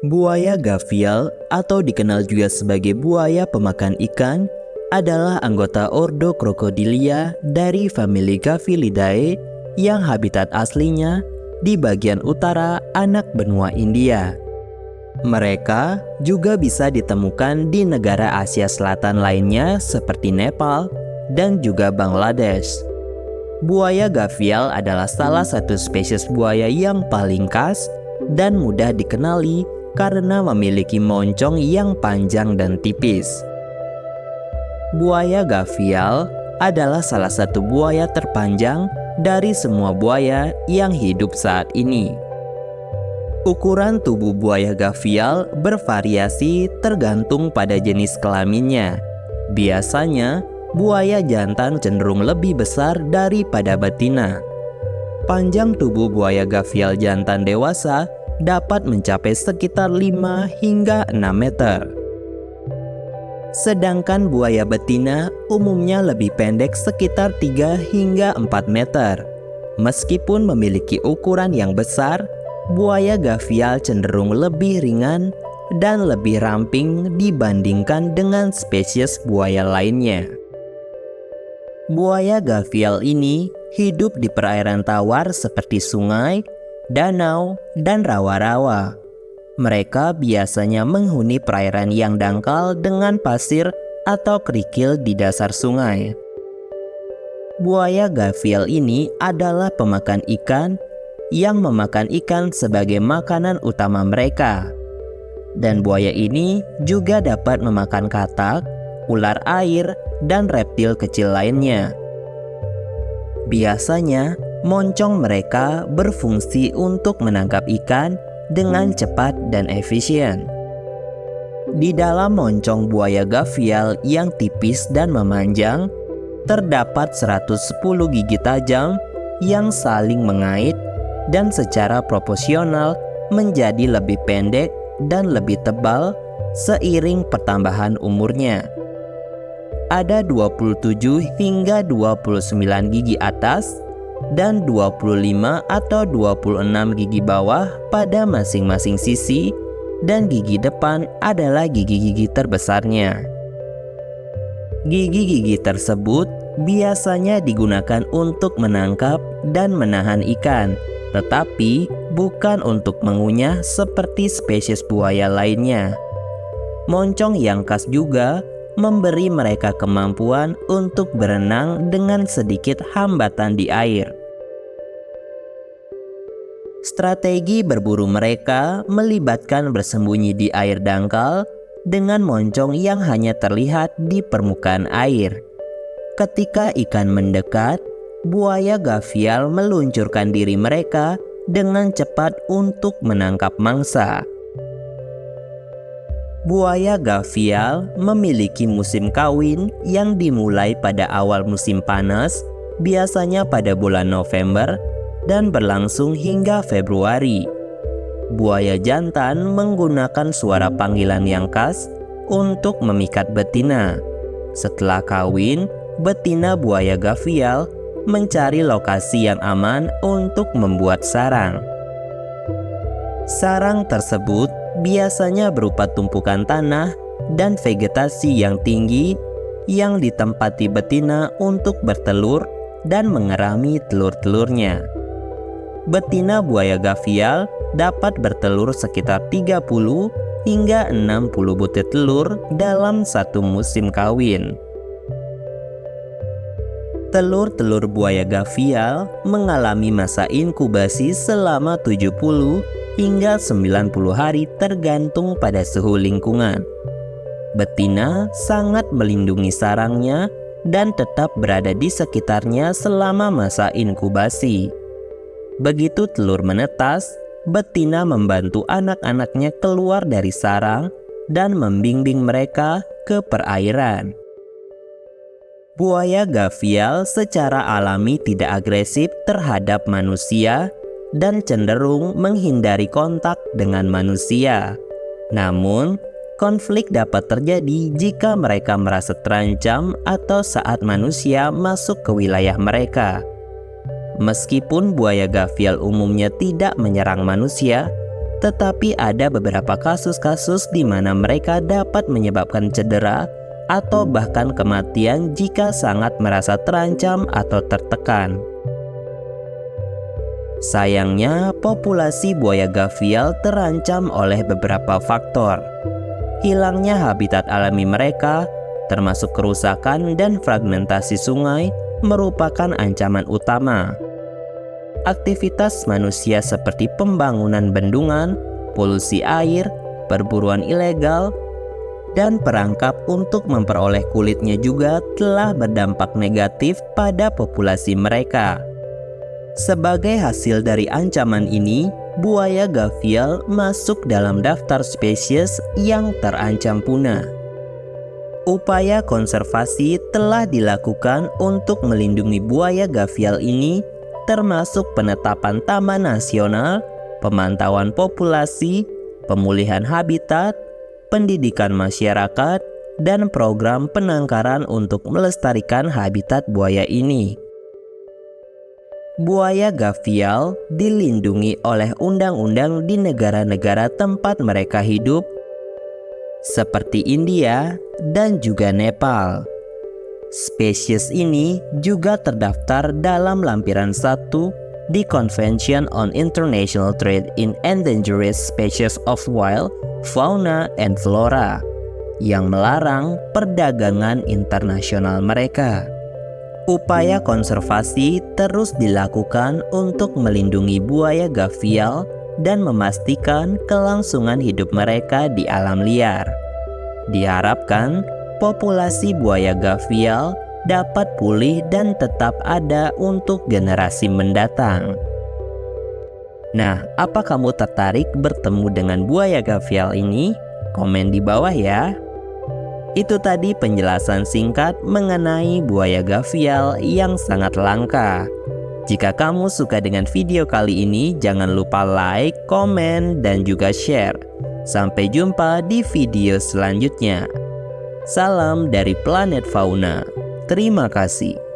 Buaya gavial atau dikenal juga sebagai buaya pemakan ikan adalah anggota ordo Crocodilia dari famili Gavilidae yang habitat aslinya di bagian utara anak benua India. Mereka juga bisa ditemukan di negara Asia Selatan lainnya seperti Nepal dan juga Bangladesh. Buaya gavial adalah salah satu spesies buaya yang paling khas dan mudah dikenali karena memiliki moncong yang panjang dan tipis. Buaya gavial adalah salah satu buaya terpanjang dari semua buaya yang hidup saat ini. Ukuran tubuh buaya gavial bervariasi tergantung pada jenis kelaminnya. Biasanya, buaya jantan cenderung lebih besar daripada betina. Panjang tubuh buaya gavial jantan dewasa dapat mencapai sekitar 5 hingga 6 meter. Sedangkan buaya betina umumnya lebih pendek sekitar 3 hingga 4 meter. Meskipun memiliki ukuran yang besar, buaya gavial cenderung lebih ringan dan lebih ramping dibandingkan dengan spesies buaya lainnya. Buaya gavial ini hidup di perairan tawar seperti sungai, danau, dan rawa-rawa. Mereka biasanya menghuni perairan yang dangkal dengan pasir atau kerikil di dasar sungai. Buaya gavial ini adalah pemakan ikan yang memakan ikan sebagai makanan utama mereka. Dan buaya ini juga dapat memakan katak, ular air, dan reptil kecil lainnya. Biasanya, moncong mereka berfungsi untuk menangkap ikan dengan cepat dan efisien. Di dalam moncong buaya gavial yang tipis dan memanjang, terdapat 110 gigi tajam yang saling mengait dan secara proporsional menjadi lebih pendek dan lebih tebal seiring pertambahan umurnya. Ada 27 hingga 29 gigi atas dan 25 atau 26 gigi bawah pada masing-masing sisi, dan gigi depan adalah gigi-gigi terbesarnya. Gigi-gigi tersebut biasanya digunakan untuk menangkap dan menahan ikan, tetapi bukan untuk mengunyah seperti spesies buaya lainnya. Moncong yang khas juga memberi mereka kemampuan untuk berenang dengan sedikit hambatan di air. Strategi berburu mereka melibatkan bersembunyi di air dangkal dengan moncong yang hanya terlihat di permukaan air. Ketika ikan mendekat, buaya gavial meluncurkan diri mereka dengan cepat untuk menangkap mangsa. Buaya gavial memiliki musim kawin yang dimulai pada awal musim panas, biasanya pada bulan November, dan berlangsung hingga Februari. Buaya jantan menggunakan suara panggilan yang khas untuk memikat betina. Setelah kawin, betina buaya gavial mencari lokasi yang aman untuk membuat sarang. Sarang tersebut biasanya berupa tumpukan tanah dan vegetasi yang tinggi yang ditempati betina untuk bertelur dan mengerami telur-telurnya. Betina buaya gavial dapat bertelur sekitar 30 hingga 60 butir telur dalam satu musim kawin. Telur-telur buaya gavial mengalami masa inkubasi selama 70 hingga 90 hari tergantung pada suhu lingkungan. Betina sangat melindungi sarangnya dan tetap berada di sekitarnya selama masa inkubasi. Begitu telur menetas, betina membantu anak-anaknya keluar dari sarang dan membimbing mereka ke perairan. Buaya gavial secara alami tidak agresif terhadap manusia dan cenderung menghindari kontak dengan manusia. Namun, konflik dapat terjadi jika mereka merasa terancam atau saat manusia masuk ke wilayah mereka. Meskipun buaya gavial umumnya tidak menyerang manusia, tetapi ada beberapa kasus-kasus di mana mereka dapat menyebabkan cedera atau bahkan kematian jika sangat merasa terancam atau tertekan. Sayangnya, populasi buaya gavial terancam oleh beberapa faktor. Hilangnya habitat alami mereka, termasuk kerusakan dan fragmentasi sungai, merupakan ancaman utama. Aktivitas manusia seperti pembangunan bendungan, polusi air, perburuan ilegal, dan perangkap untuk memperoleh kulitnya juga telah berdampak negatif pada populasi mereka. Sebagai hasil dari ancaman ini, buaya gavial masuk dalam daftar spesies yang terancam punah. Upaya konservasi telah dilakukan untuk melindungi buaya gavial ini, termasuk penetapan taman nasional, pemantauan populasi, pemulihan habitat, pendidikan masyarakat, dan program penangkaran untuk melestarikan habitat buaya ini. Buaya gavial dilindungi oleh undang-undang di negara-negara tempat mereka hidup, seperti India dan juga Nepal. Spesies ini juga terdaftar dalam lampiran 1 di Convention on International Trade in Endangered Species of Wild Fauna and Flora yang melarang perdagangan internasional mereka. Upaya konservasi terus dilakukan untuk melindungi buaya gavial dan memastikan kelangsungan hidup mereka di alam liar. Diharapkan populasi buaya gavial dapat pulih dan tetap ada untuk generasi mendatang. Nah, apa kamu tertarik bertemu dengan buaya gavial ini? Komen di bawah ya. Itu tadi penjelasan singkat mengenai buaya gavial yang sangat langka. Jika kamu suka dengan video kali ini, jangan lupa like, komen, dan juga share. Sampai jumpa di video selanjutnya. Salam dari Planet Fauna. Terima kasih.